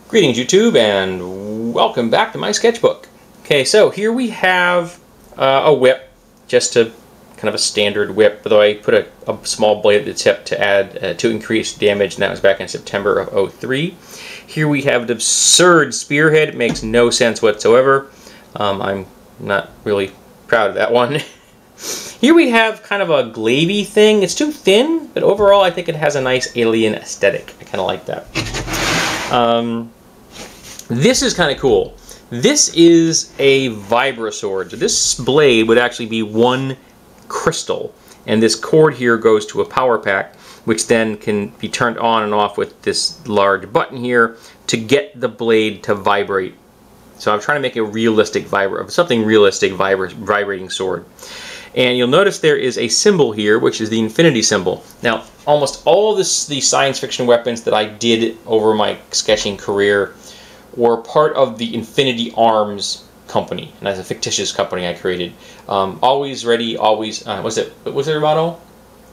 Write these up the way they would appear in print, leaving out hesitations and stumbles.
Greetings YouTube and welcome back to my sketchbook. Okay, so here we have a whip, just a kind of a standard whip, although I put a small blade at the tip to add to increase damage, and that was back in September of 03. Here we have an absurd spearhead. It makes no sense whatsoever. I'm not really proud of that one. Here we have kind of a glavy thing. It's too thin, but overall I think it has a nice alien aesthetic. I kind of like that. This is kind of cool. This is a Vibro Sorge. This blade would actually be one crystal, and this cord here goes to a power pack, which then can be turned on and off with this large button here to get the blade to vibrate. So I'm trying to make a realistic vibrating sword. And you'll notice there is a symbol here, which is the infinity symbol. Now, almost all of the science fiction weapons that I did over my sketching career were part of the Infinity Arms company, and that's a fictitious company I created. Always ready, always was their motto?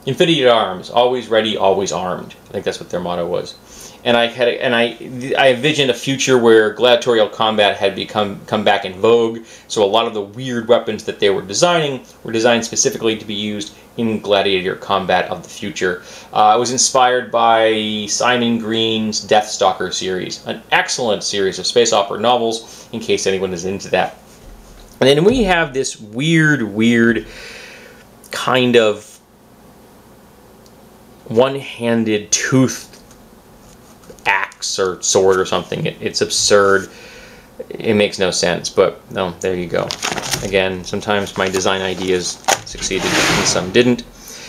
Infinity Arms, always ready, always armed. I think that's what their motto was. And I envisioned a future where gladiatorial combat had come back in vogue. So a lot of the weird weapons that they were designing were designed specifically to be used in gladiator combat of the future. I was inspired by Simon Green's Deathstalker series, an excellent series of space opera novels, in case anyone is into that. And then we have this weird kind of one-handed tooth axe or sword or something. It's absurd. It makes no sense, but no, there you go. Again, sometimes my design ideas succeeded and some didn't.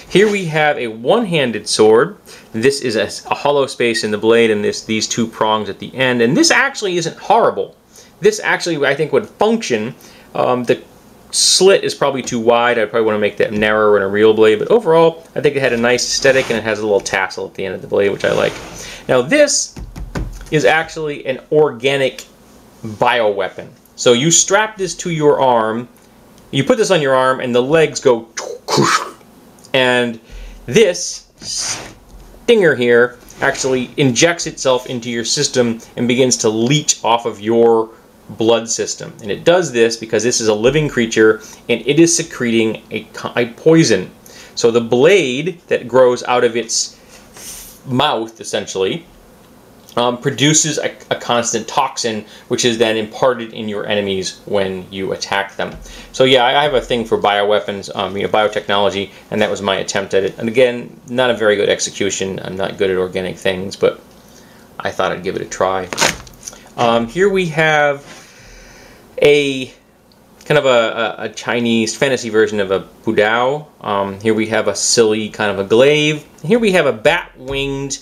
Here we have a one-handed sword. This is a hollow space in the blade and these two prongs at the end, and this actually isn't horrible. This actually, I think, would function. The slit is probably too wide. I probably want to make that narrower in a real blade, but overall I think it had a nice aesthetic, and it has a little tassel at the end of the blade, which I like. Now this is actually an organic bioweapon. So you strap this to your arm, you put this on your arm, and the legs go, and this stinger here actually injects itself into your system and begins to leach off of your blood system. And it does this because this is a living creature and it is secreting a poison. So the blade that grows out of its mouth essentially produces a constant toxin, which is then imparted in your enemies when you attack them. So yeah, I have a thing for bioweapons, biotechnology, and that was my attempt at it. And again, not a very good execution. I'm not good at organic things, but I thought I'd give it a try. Here we have a kind of a Chinese fantasy version of a Budao. Here we have a silly kind of a glaive. Here we have a bat-winged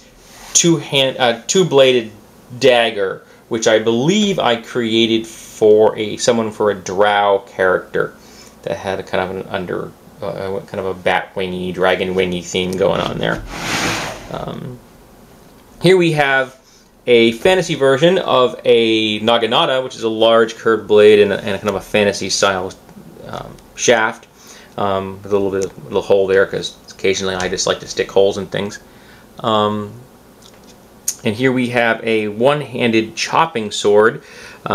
two-bladed dagger, which I believe I created for someone for a drow character that had a kind of a bat-wingy, dragon-wingy theme going on there. Here we have a fantasy version of a naginata, which is a large curved blade and a kind of a fantasy style shaft with a little hole there, because occasionally I just like to stick holes in things. And here we have a one-handed chopping sword.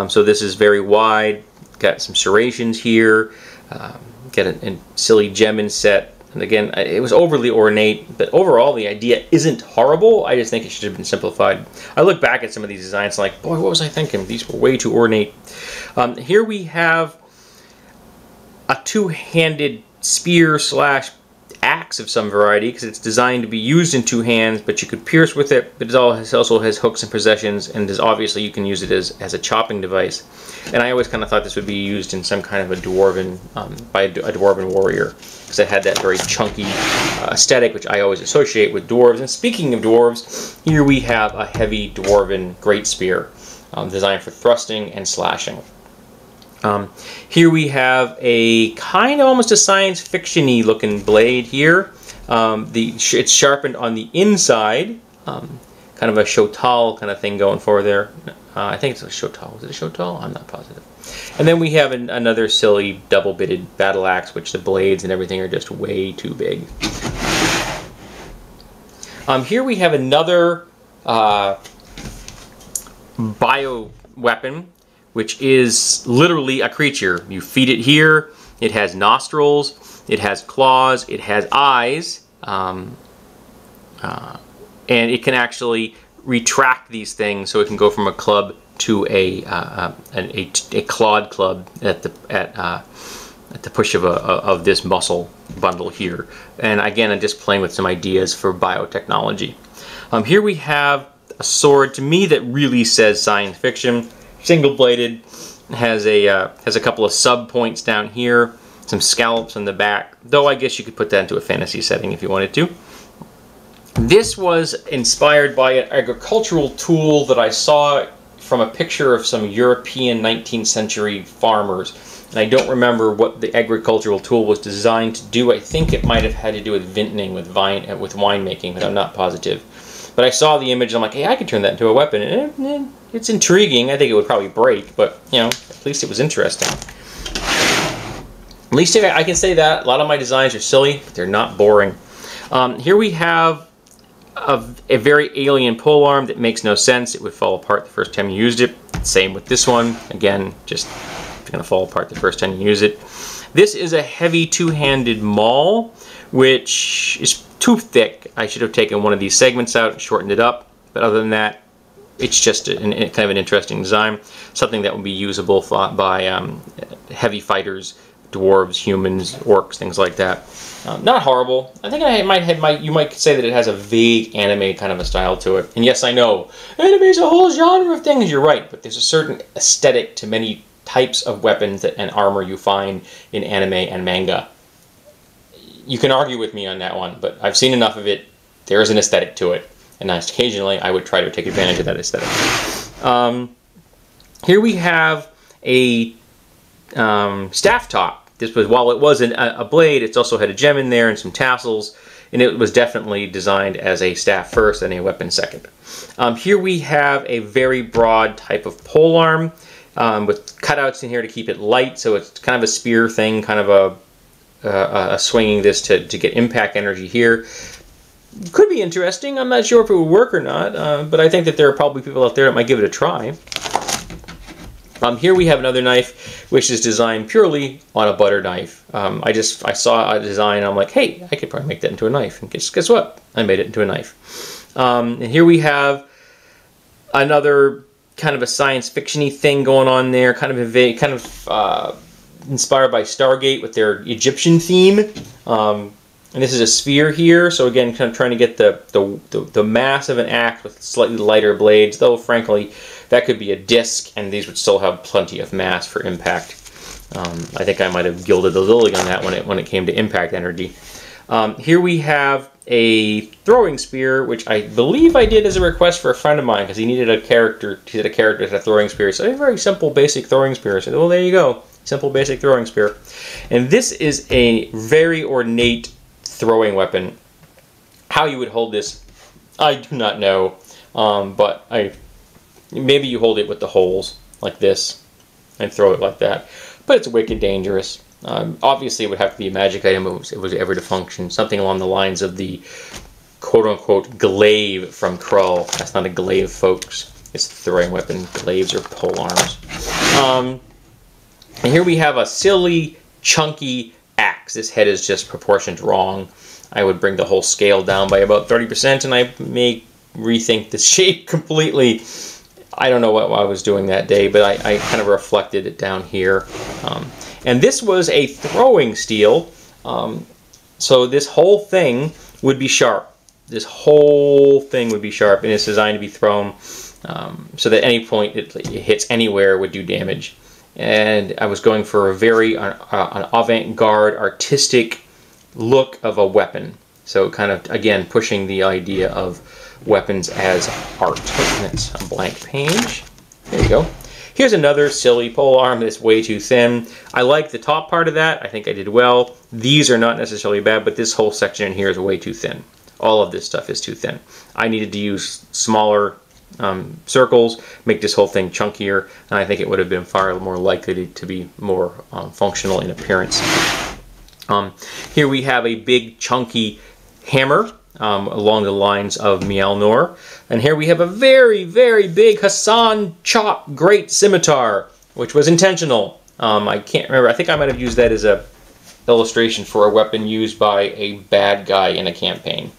So this is very wide, got some serrations here, got a silly gem inset. And again, it was overly ornate, but overall the idea isn't horrible. I just think it should have been simplified. I look back at some of these designs like, boy, what was I thinking? These were way too ornate. Here we have a two-handed spear slash axe of some variety, because it's designed to be used in two hands, but you could pierce with it, but it also has hooks and possessions, and obviously you can use it as a chopping device. And I always kind of thought this would be used in some kind of a dwarven, by a dwarven warrior, because it had that very chunky aesthetic, which I always associate with dwarves. And speaking of dwarves, here we have a heavy dwarven great spear, designed for thrusting and slashing. Here we have a kind of almost a science fiction-y looking blade here. It's sharpened on the inside, kind of a shotal kind of thing going for there. I think it's a shotal. Was it a shotal? I'm not positive. And then we have another silly double-bitted battle axe, which the blades and everything are just way too big. Here we have another bio weapon, which is literally a creature. You feed it here. It has nostrils. It has claws. It has eyes. And it can actually retract these things, so it can go from a club to a clawed club at the push of this muscle bundle here. And again, I'm just playing with some ideas for biotechnology. Here we have a sword, to me, that really says science fiction. Single-bladed, has a couple of sub points down here, some scallops in the back. Though I guess you could put that into a fantasy setting if you wanted to. This was inspired by an agricultural tool that I saw from a picture of some European 19th century farmers. And I don't remember what the agricultural tool was designed to do. I think it might have had to do with vintning, with winemaking, but I'm not positive. But I saw the image and I'm like, hey, I could turn that into a weapon. And it's intriguing. I think it would probably break, but you know, at least it was interesting. At least I can say that. A lot of my designs are silly, but they're not boring. Here we have a very alien polearm that makes no sense. It would fall apart the first time you used it. Same with this one. Again, just it's going to fall apart the first time you use it. This is a heavy two-handed maul, which is too thick. I should have taken one of these segments out and shortened it up. But other than that, it's just kind of an interesting design. Something that will be usable by heavy fighters, dwarves, humans, orcs, things like that. Not horrible. I think you might say that it has a vague anime kind of a style to it. And yes, I know, anime is a whole genre of things. You're right, but there's a certain aesthetic to many types of weapons and armor you find in anime and manga. You can argue with me on that one, but I've seen enough of it. There is an aesthetic to it, and occasionally I would try to take advantage of that aesthetic. Here we have a staff top. This was, while it wasn't a blade, it's also had a gem in there and some tassels, and it was definitely designed as a staff first and a weapon second. Here we have a very broad type of polearm with cutouts in here to keep it light, so it's kind of a spear thing, kind of a swinging this to get impact energy here. Could be interesting. I'm not sure if it would work or not, but I think that there are probably people out there that might give it a try. Here we have another knife, which is designed purely on a butter knife. I saw a design, and I'm like, hey, I could probably make that into a knife. And guess what? I made it into a knife. And here we have another kind of a science fiction-y thing going on there, kind of inspired by Stargate with their Egyptian theme. And this is a sphere here, so again, kind of trying to get the mass of an axe with slightly lighter blades, though frankly, that could be a disc, and these would still have plenty of mass for impact. I think I might have gilded the lily on that when it came to impact energy. Here we have a throwing spear, which I believe I did as a request for a friend of mine, because he needed a character. He had a character that had a throwing spear, so a very simple, basic throwing spear. I said, well, there you go, simple, basic throwing spear. And this is a very ornate throwing weapon. How you would hold this, I do not know, but maybe you hold it with the holes like this and throw it like that, but it's wicked dangerous. Obviously it would have to be a magic item if it was ever to function, something along the lines of the quote-unquote glaive from Krull. That's not a glaive, folks, it's a throwing weapon. Glaives are polearms. And here we have a silly chunky axe. This head is just proportioned wrong. I would bring the whole scale down by about 30%, and I may rethink the shape completely. I don't know what I was doing that day, but I kind of reflected it down here. And this was a throwing steel, so this whole thing would be sharp. This whole thing would be sharp, and it's designed to be thrown so that at any point it hits anywhere would do damage. And I was going for a very an avant-garde, artistic look of a weapon. So kind of, again, pushing the idea of weapons as art. That's a blank page. There you go. Here's another silly polearm that's way too thin. I like the top part of that. I think I did well. These are not necessarily bad, but this whole section in here is way too thin. All of this stuff is too thin. I needed to use smaller circles, make this whole thing chunkier, and I think it would have been far more likely to be more functional in appearance. Here we have a big chunky hammer. along the lines of Mjolnir. And here we have a very, very big Hassan Chop Great Scimitar, which was intentional. I can't remember. I think I might have used that as a illustration for a weapon used by a bad guy in a campaign.